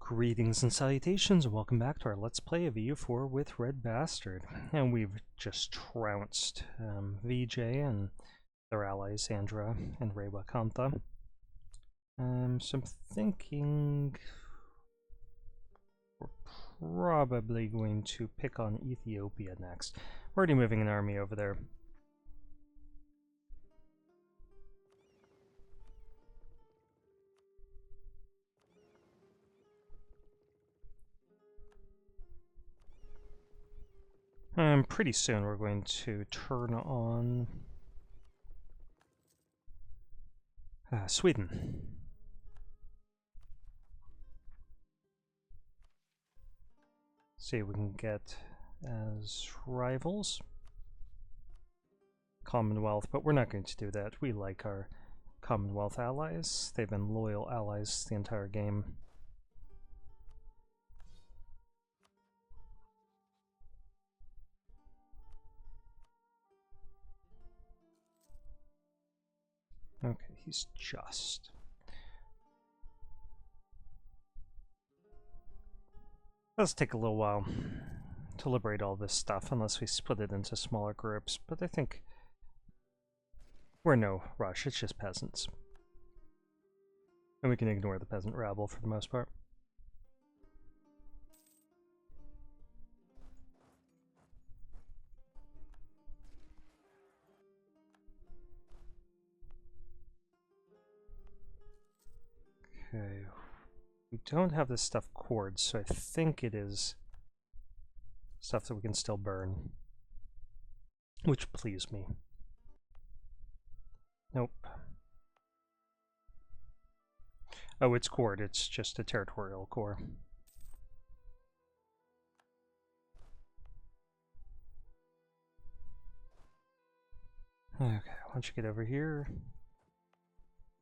Greetings and salutations, and welcome back to our Let's Play of EU4 with RedBstrd. And we've just trounced VJ and their allies, Sandra and Rewa Kantha. So I'm thinking we're probably going to pick on Ethiopia next. We're already moving an army over there. Pretty soon we're going to turn on Sweden. See if we can get as rivals. Commonwealth, but we're not going to do that. We like our Commonwealth allies. They've been loyal allies the entire game. Okay, he's just. Let's take a little while to liberate all this stuff, unless we split it into smaller groups, but I think we're in no rush, it's just peasants. And we can ignore the peasant rabble for the most part. Okay, we don't have this stuff cored, so I think it is stuff that we can still burn, which pleased me. Nope. Oh, it's cored, it's just a territorial core. Okay, why don't you get over here?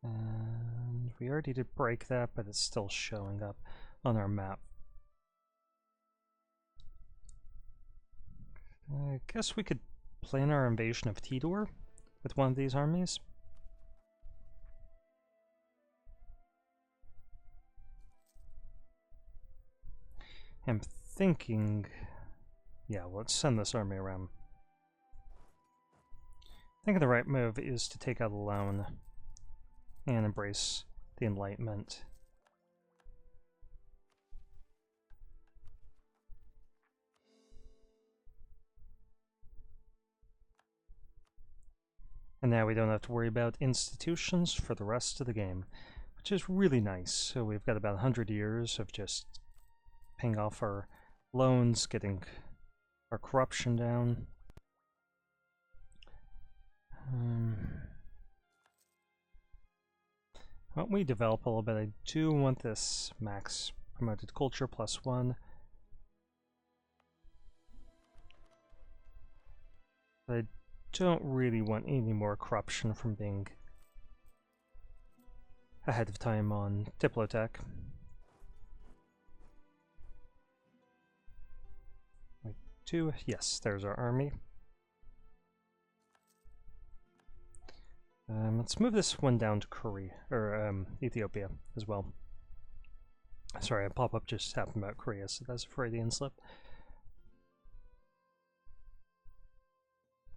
And we already did break that, but it's still showing up on our map. I guess we could plan our invasion of Tidor with one of these armies. I'm thinking, yeah, let's send this army around. I think the right move is to take out a loan and embrace the Enlightenment. And now we don't have to worry about institutions for the rest of the game, which is really nice. So we've got about 100 years of just paying off our loans, getting our corruption down. Well, we develop a little bit. I do want this max promoted culture +1. But I don't really want any more corruption from being ahead of time on Diplotech. Wait, 2, yes, there's our army. Let's move this one down to Korea, or Ethiopia as well. Sorry, a pop-up just happened about Korea, so that's a Freudian slip.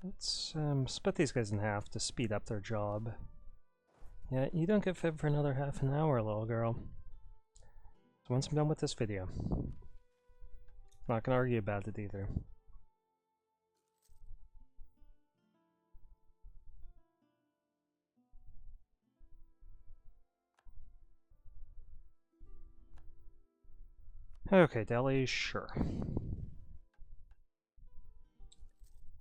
Let's split these guys in half to speed up their job. Yeah, you don't get fed for another half an hour, little girl. So once I'm done with this video, I'm not gonna argue about it either. Okay, Delhi, sure.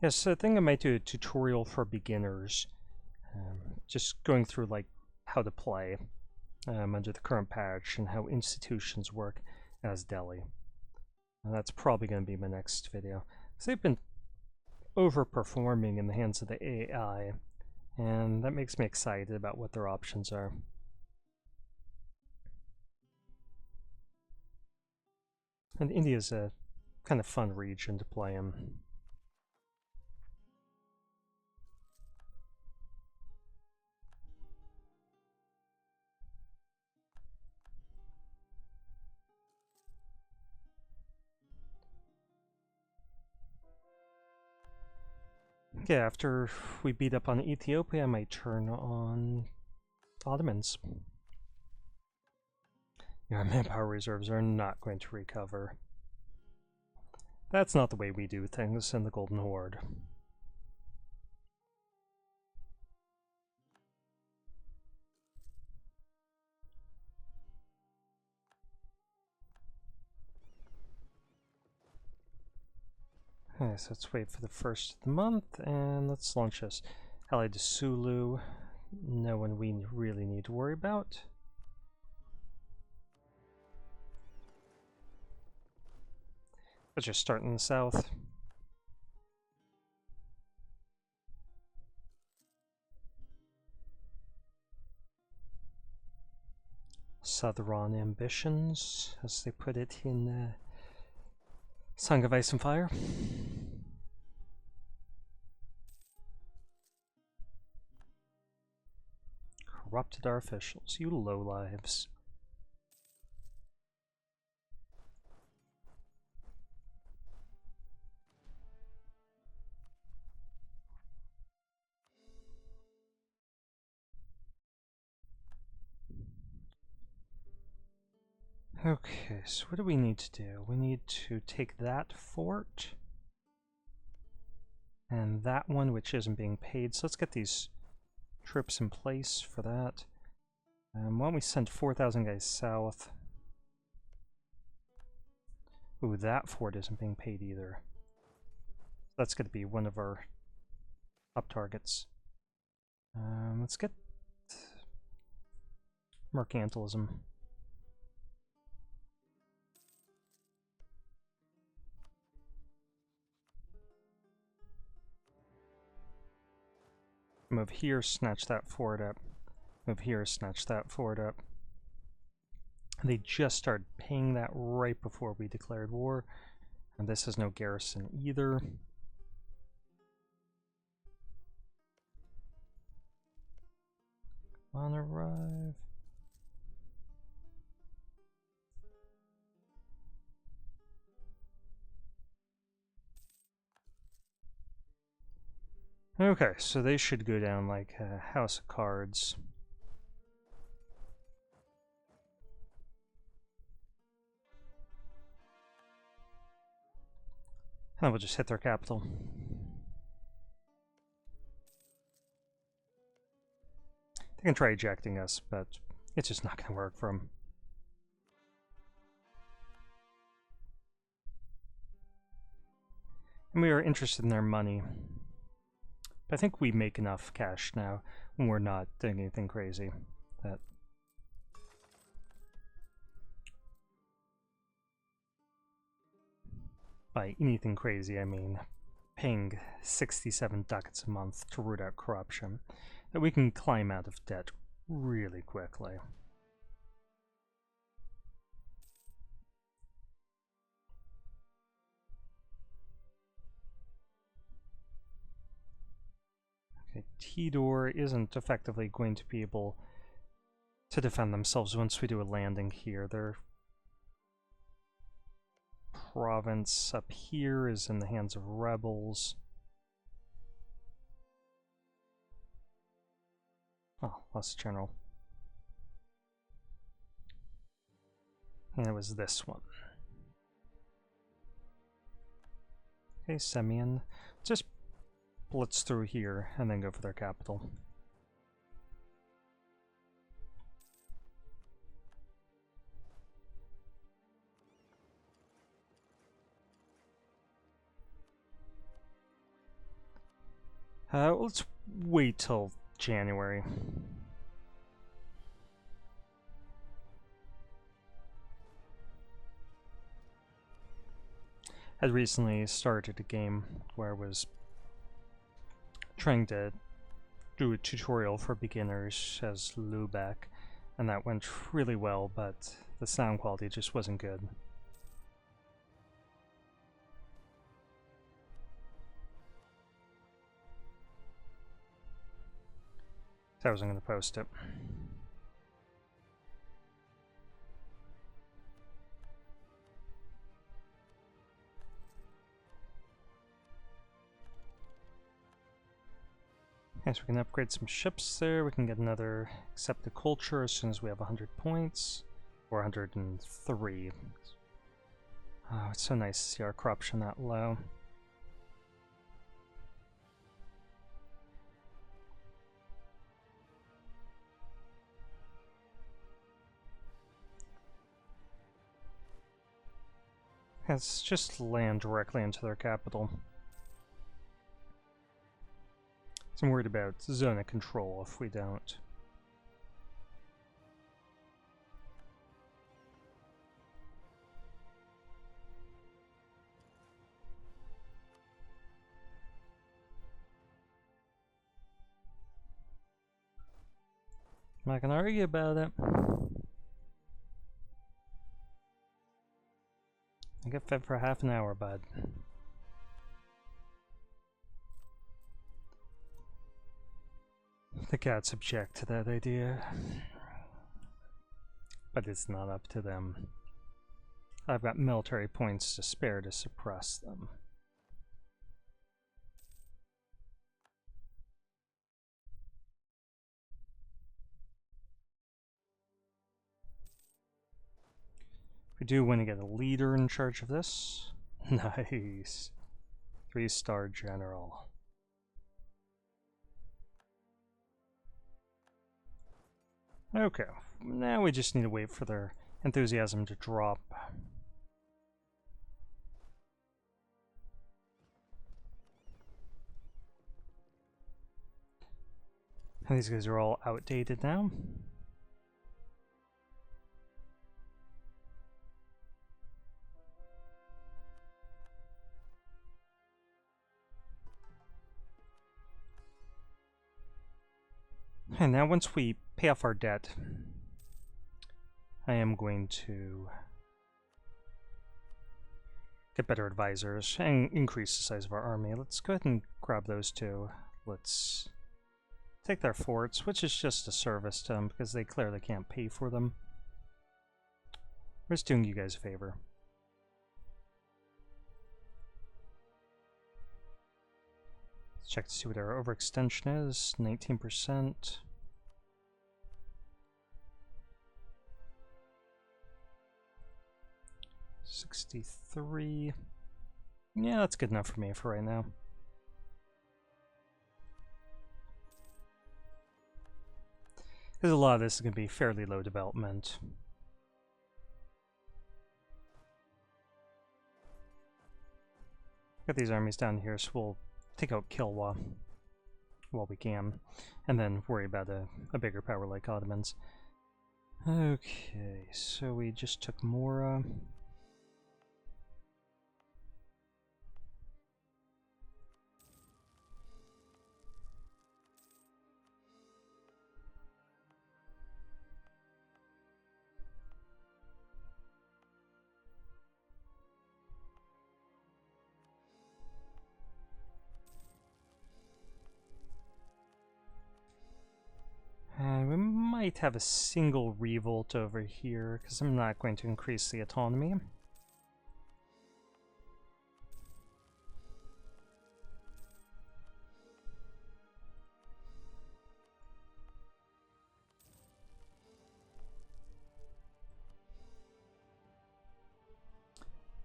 Yes, so I think I might do a tutorial for beginners, just going through like how to play under the current patch and how institutions work as Delhi. And that's probably going to be my next video, because they've been overperforming in the hands of the AI, and that makes me excited about what their options are. And India's a kind of fun region to play in. Yeah, after we beat up on Ethiopia, I might turn on Ottomans. Your manpower reserves are not going to recover. That's not the way we do things in the Golden Horde. Okay, so let's wait for the first of the month, and let's launch this. Allied to Sulu, no one we really need to worry about. Let's just start in the south. Southern ambitions, as they put it in Song of Ice and Fire. Corrupted our officials, you lowlives. Okay, so what do we need to do? We need to take that fort and that one, which isn't being paid. So let's get these troops in place for that. Why don't we send 4,000 guys south? Ooh, that fort isn't being paid either. That's going to be one of our up targets. Let's get mercantilism. Move here, snatch that fort up. Move here, snatch that fort up. They just started paying that right before we declared war. And this has no garrison either. On arrive. Okay, so they should go down like a house of cards. And we'll just hit their capital. They can try ejecting us, but it's just not going to work for them. And we are interested in their money. But I think we make enough cash now when we're not doing anything crazy. That by anything crazy, I mean paying 67 ducats a month to root out corruption. That we can climb out of debt really quickly. Okay, Tidor isn't effectively going to be able to defend themselves once we do a landing here. Their province up here is in the hands of rebels. Oh, lost general. And it was this one. Okay, Semyon. Just blitz through here and then go for their capital. Let's wait till January. I recently started a game where I was trying to do a tutorial for beginners as Lubeck, and that went really well, but the sound quality just wasn't good. So I wasn't going to post it. Yes, we can upgrade some ships there. We can get another accepted culture as soon as we have 100 points. Or 103. Oh, it's so nice to see our corruption that low. Let's just land directly into their capital. So I'm worried about zone of control if we don't. I'm not gonna argue about it. I get fed for half an hour, bud. The cats object to that idea. But it's not up to them. I've got military points to spare to suppress them. We do want to get a leader in charge of this. Nice. 3-star general. Okay, now we just need to wait for their enthusiasm to drop. And these guys are all outdated now. And now once we pay off our debt, I am going to get better advisors and increase the size of our army. Let's go ahead and grab those two. Let's take their forts, which is just a service to them because they clearly can't pay for them. We're just doing you guys a favor. Let's check to see what our overextension is. 19%. $63. Yeah, that's good enough for me for right now. Because a lot of this is going to be fairly low development. Got these armies down here, so we'll take out Kilwa while we can, and then worry about a bigger power like Ottomans. Okay, so we just took Mora. And we might have a single revolt over here, because I'm not going to increase the autonomy.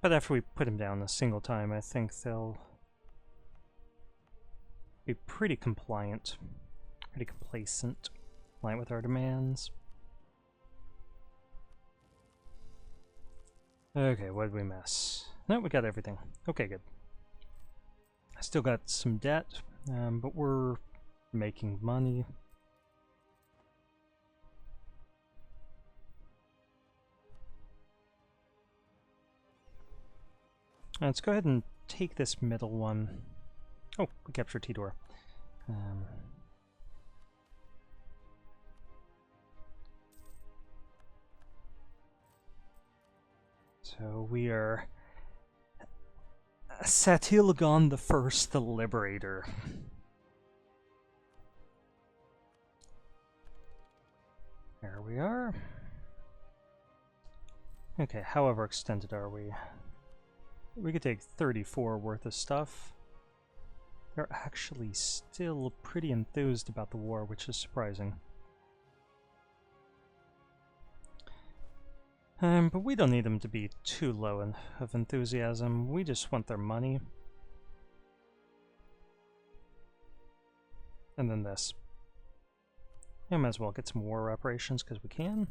But after we put them down a single time, I think they'll be pretty compliant, pretty complacent. Line with our demands. Okay, what did we miss? No, we got everything. Okay, good. I still got some debt, but we're making money. Let's go ahead and take this middle one. Oh, we captured Tidor. So we are Satilgon the First, the Liberator. There we are. Okay, however extended are we? We could take 34 worth of stuff. they're actually still pretty enthused about the war, which is surprising. But we don't need them to be too low of enthusiasm. We just want their money. And then this. I might as well get some war reparations because we can.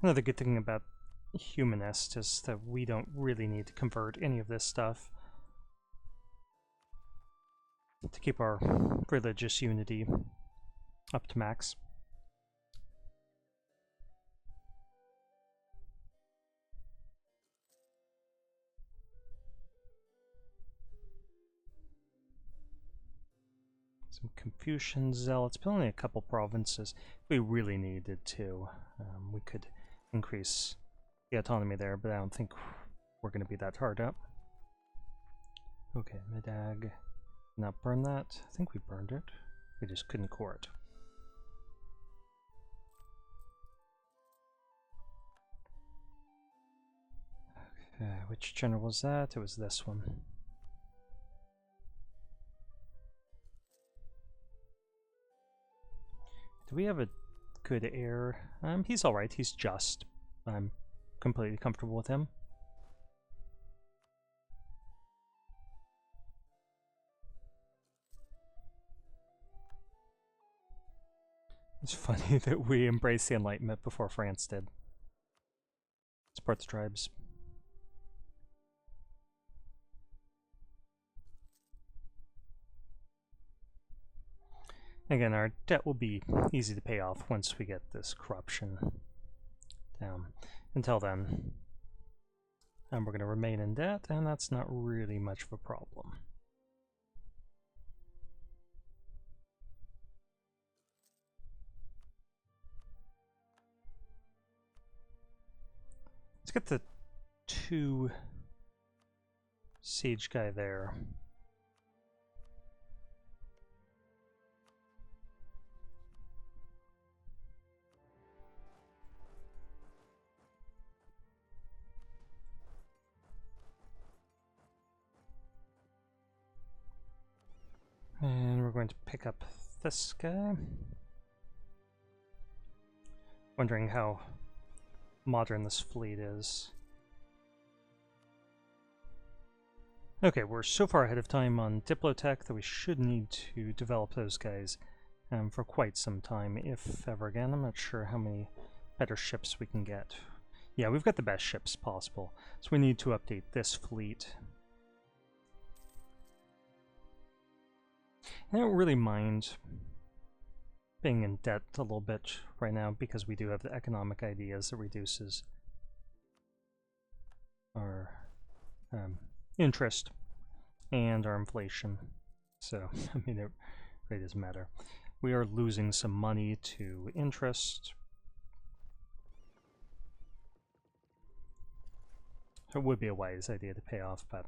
Another good thing about Humanist is that we don't really need to convert any of this stuff to keep our religious unity up to max. Some Confucian zealots, but only a couple provinces. If we really needed to, we could increase the autonomy there, but I don't think we're going to be that hard up. Okay, Medag. Not burn that. I think we burned it. We just couldn't core it. Okay, which general was that? It was this one. Do we have a good heir? He's alright, he's just. I'm completely comfortable with him. It's funny that we embraced the Enlightenment before France did. Support the tribes. Again, our debt will be easy to pay off once we get this corruption down. Until then, we're going to remain in debt, and that's not really much of a problem. Let's get the 2 siege guy there. And we're going to pick up this guy. Wondering how modern this fleet is. Okay, we're so far ahead of time on Diplotech that we should need to develop those guys for quite some time, if ever again. I'm not sure how many better ships we can get. Yeah, we've got the best ships possible, so we need to update this fleet. I don't really mind being in debt a little bit right now because we do have the economic ideas that reduces our interest and our inflation. So, I mean, it really doesn't matter. We are losing some money to interest. It would be a wise idea to pay off, but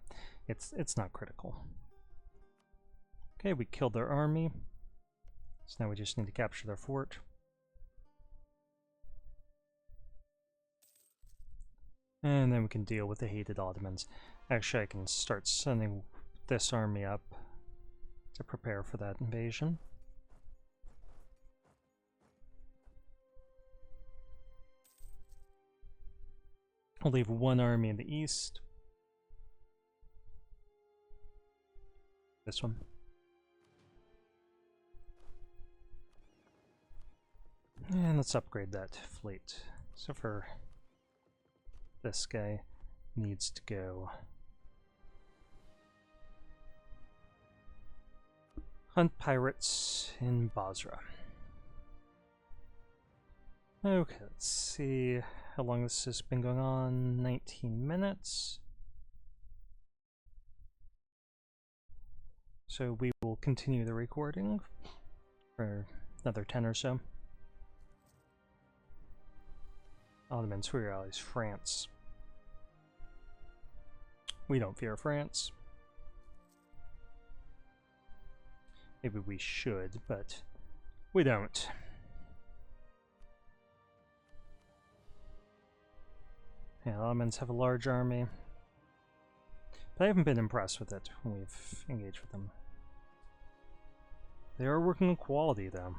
it's not critical. Okay, we killed their army, so now we just need to capture their fort. And then we can deal with the hated Ottomans. Actually, I can start sending this army up to prepare for that invasion. I'll leave one army in the east. This one. And let's upgrade that fleet. So for this guy needs to go hunt pirates in Basra. Okay, let's see how long this has been going on. 19 minutes. So we will continue the recording for another 10 or so. Ottomans, who are your allies? France. We don't fear France. Maybe we should, but we don't. Yeah, Ottomans have a large army, but I haven't been impressed with it when we've engaged with them. They are working on quality, though.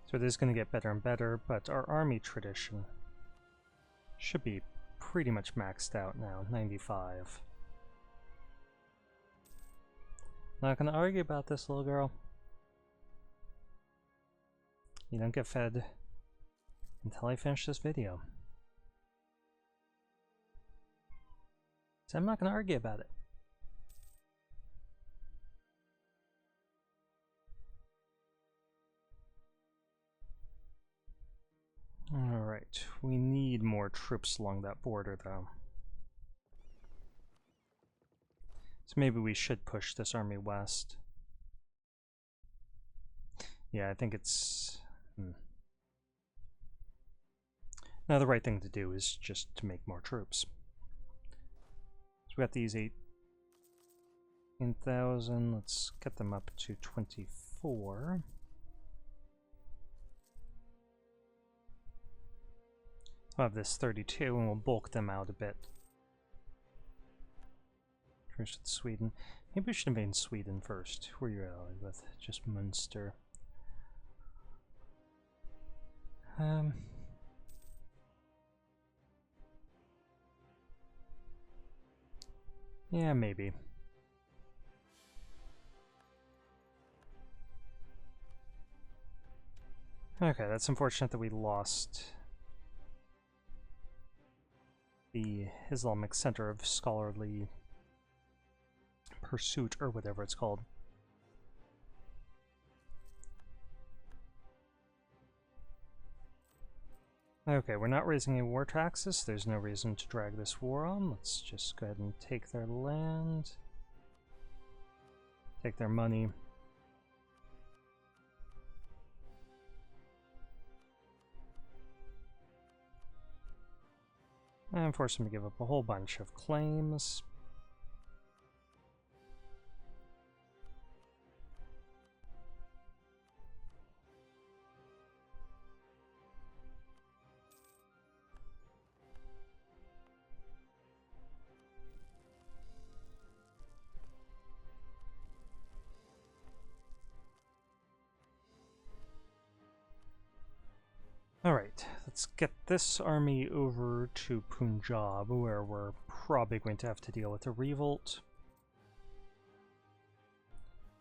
So it is going to get better and better, but our army tradition should be pretty much maxed out now, 95. Not going to argue about this, little girl. You don't get fed until I finish this video. So I'm not going to argue about it. Alright, we need more troops along that border, though. So maybe we should push this army west. Yeah, I think it's... Now the right thing to do is just to make more troops. So we got these 18,000, let's get them up to 24. We'll have this 32 and we'll bulk them out a bit. First with Sweden. Maybe we should invade Sweden first. Who are you allied with? Just Munster. Yeah, maybe. Okay, that's unfortunate that we lost the Islamic Center of Scholarly Pursuit, or whatever it's called. Okay, we're not raising any war taxes. There's no reason to drag this war on. Let's just go ahead and take their land. Take their money. And force them to give up a whole bunch of claims. Alright, let's get this army over to Punjab, where we're probably going to have to deal with a revolt.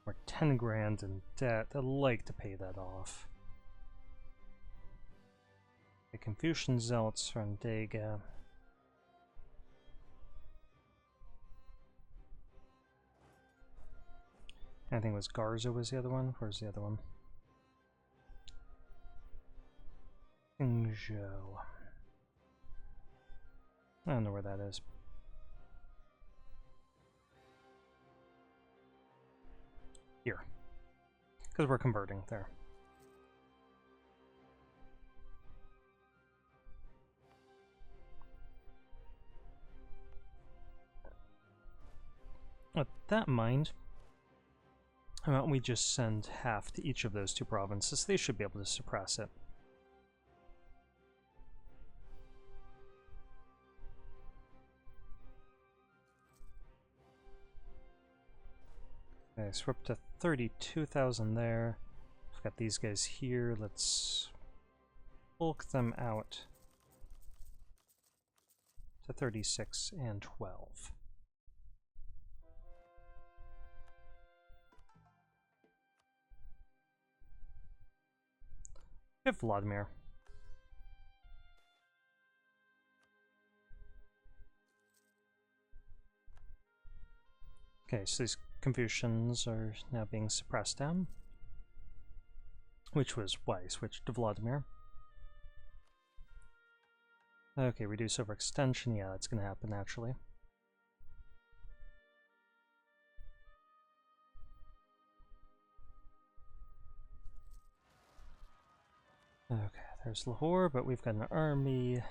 We're 10 grand in debt. I'd like to pay that off. The Confucian Zealots from Dega. I think it was Garza was the other one. Where's the other one? Qingzhou. I don't know where that is. Here. Because we're converting there. With that in mind, how about we just send half to each of those two provinces? They should be able to suppress it. Okay, so we're up to 32,000 there. We've got these guys here. Let's bulk them out to 36 and 12. We have Vladimir. Okay, so these Confucians are now being suppressed down, which was why I switched to Vladimir. Okay, reduce overextension. Yeah, that's going to happen naturally. Okay, there's Lahore, but we've got an army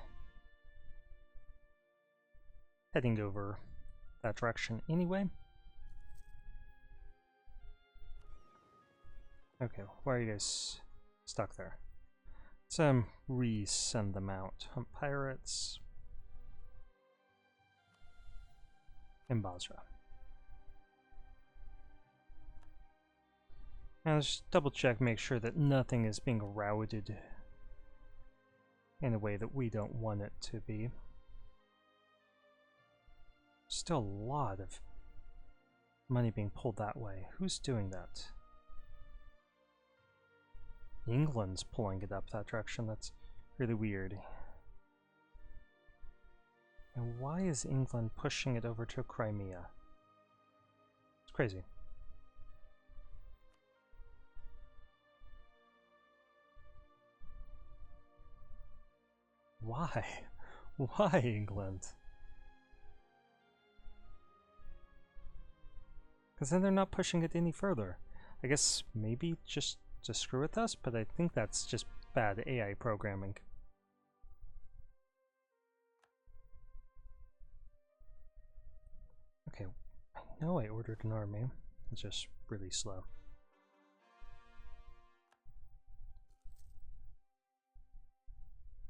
heading over that direction anyway. Okay, why are you guys stuck there? Let's resend them out. Hunt pirates in Basra. Now let's double check, make sure that nothing is being routed in a way that we don't want it to be. Still a lot of money being pulled that way. Who's doing that? England's pulling it up that direction. That's really weird. And why is England pushing it over to Crimea? It's crazy. Why? Why England? Because then they're not pushing it any further. I guess maybe just to screw with us, but I think that's just bad AI programming. Okay, I know I ordered an army. It's just really slow.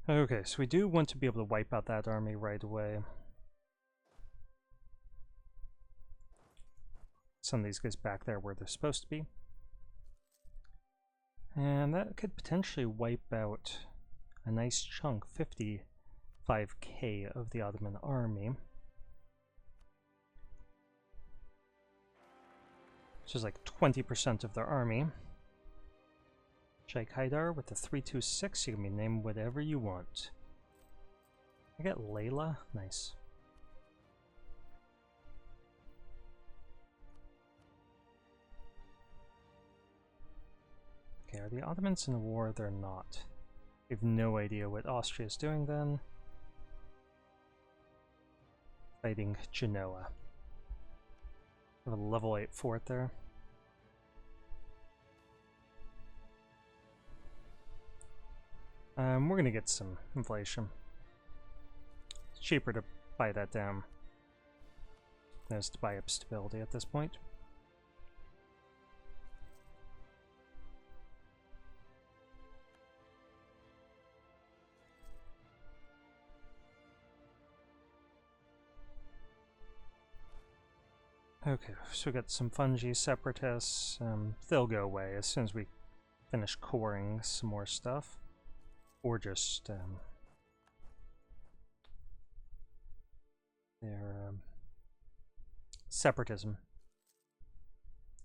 Okay, so we do want to be able to wipe out that army right away. Send these guys back there where they're supposed to be. And that could potentially wipe out a nice chunk, 55k of the Ottoman army. Which is like 20% of their army. Sheikh Haidar with the 326, you can be named whatever you want. I get Layla, nice. Okay, are the Ottomans in a war? They're not. We have no idea what Austria is doing then. Fighting Genoa. We have a level 8 fort there. We're gonna get some inflation. It's cheaper to buy that down than it is to buy up stability at this point. Okay, so we got some fungi separatists. They'll go away as soon as we finish coring some more stuff. Or just their separatism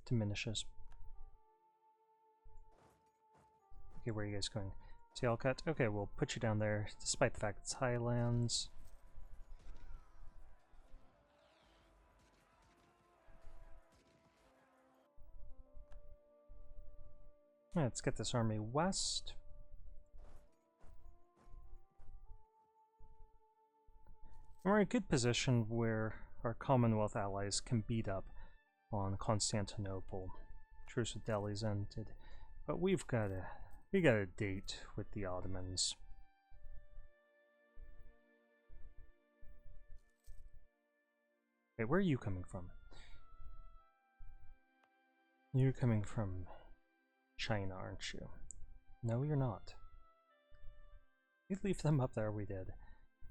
diminishes. Okay, where are you guys going? Tailcut? Okay, we'll put you down there, despite the fact it's highlands. Let's get this army west. We're in a good position where our Commonwealth allies can beat up on Constantinople. Truce with Delhi's ended, but we got a date with the Ottomans. Okay, where are you coming from? You're coming from China, aren't you? No, you're not. We leave them up there, we did.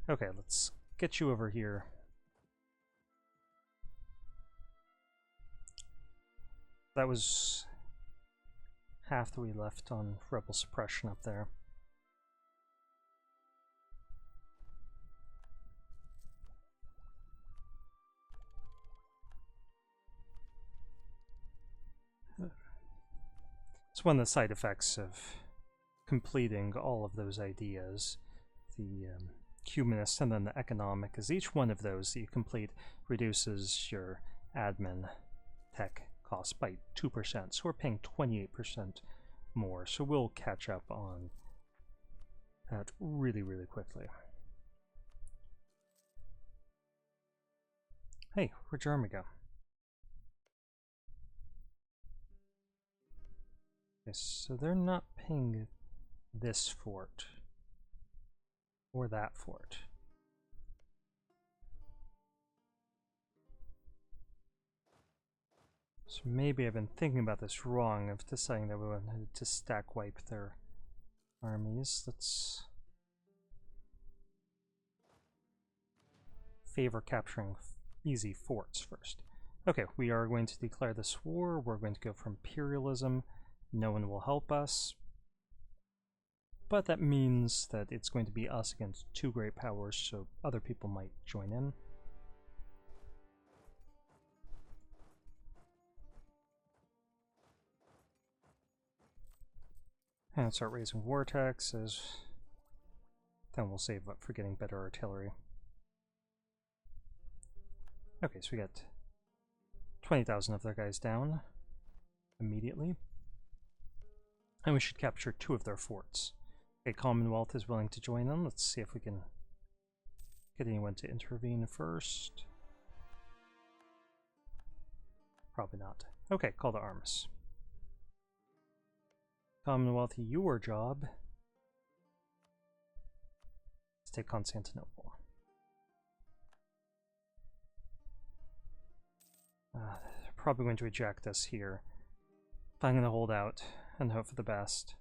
Okay, let's get you over here. That was half that we left on rebel suppression up there. It's one of the side effects of completing all of those ideas. The humanist and then the economic, is each one of those that you complete reduces your admin tech costs by 2%, so we're paying 28% more, so we'll catch up on that really, really quickly. Hey, where'd your army go? Okay, so they're not paying this fort. Or that fort. So maybe I've been thinking about this wrong of deciding that we wanted to stack wipe their armies. Let's favor capturing easy forts first. Okay, we are going to declare this war. We're going to go for imperialism. No one will help us. But that means that it's going to be us against two great powers, so other people might join in. And start raising war taxes. Then we'll save up for getting better artillery. Okay, so we got 20,000 of their guys down immediately. And we should capture 2 of their forts. Okay, Commonwealth is willing to join in. Let's see if we can get anyone to intervene first. Probably not. Okay, call to arms. Commonwealth, your job is to take Constantinople. They're probably going to eject us here. But I'm going to hold out and hope for the best.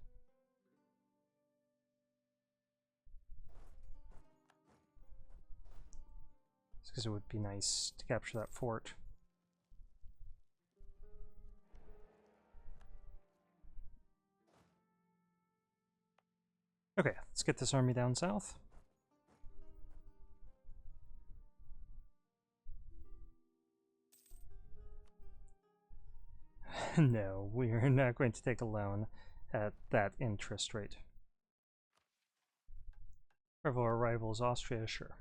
Because it would be nice to capture that fort. Okay, let's get this army down south. No, we are not going to take a loan at that interest rate. Our rival is Austria, sure.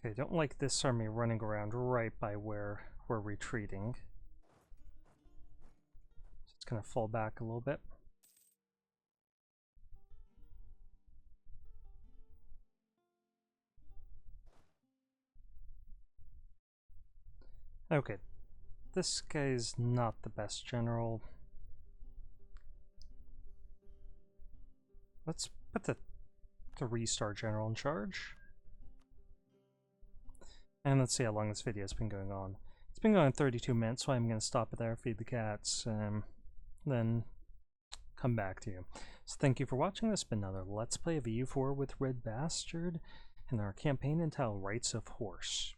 Okay, don't like this army running around right by where we're retreating. So it's gonna fall back a little bit. Okay, this guy's not the best general. Let's put the 3-star general in charge. And let's see how long this video has been going on. It's been going on 32 minutes, so I'm going to stop it there, feed the cats, then come back to you. So thank you for watching. This has been another Let's Play of EU4 with RedBstrd and our campaign entitled Rights of Horse.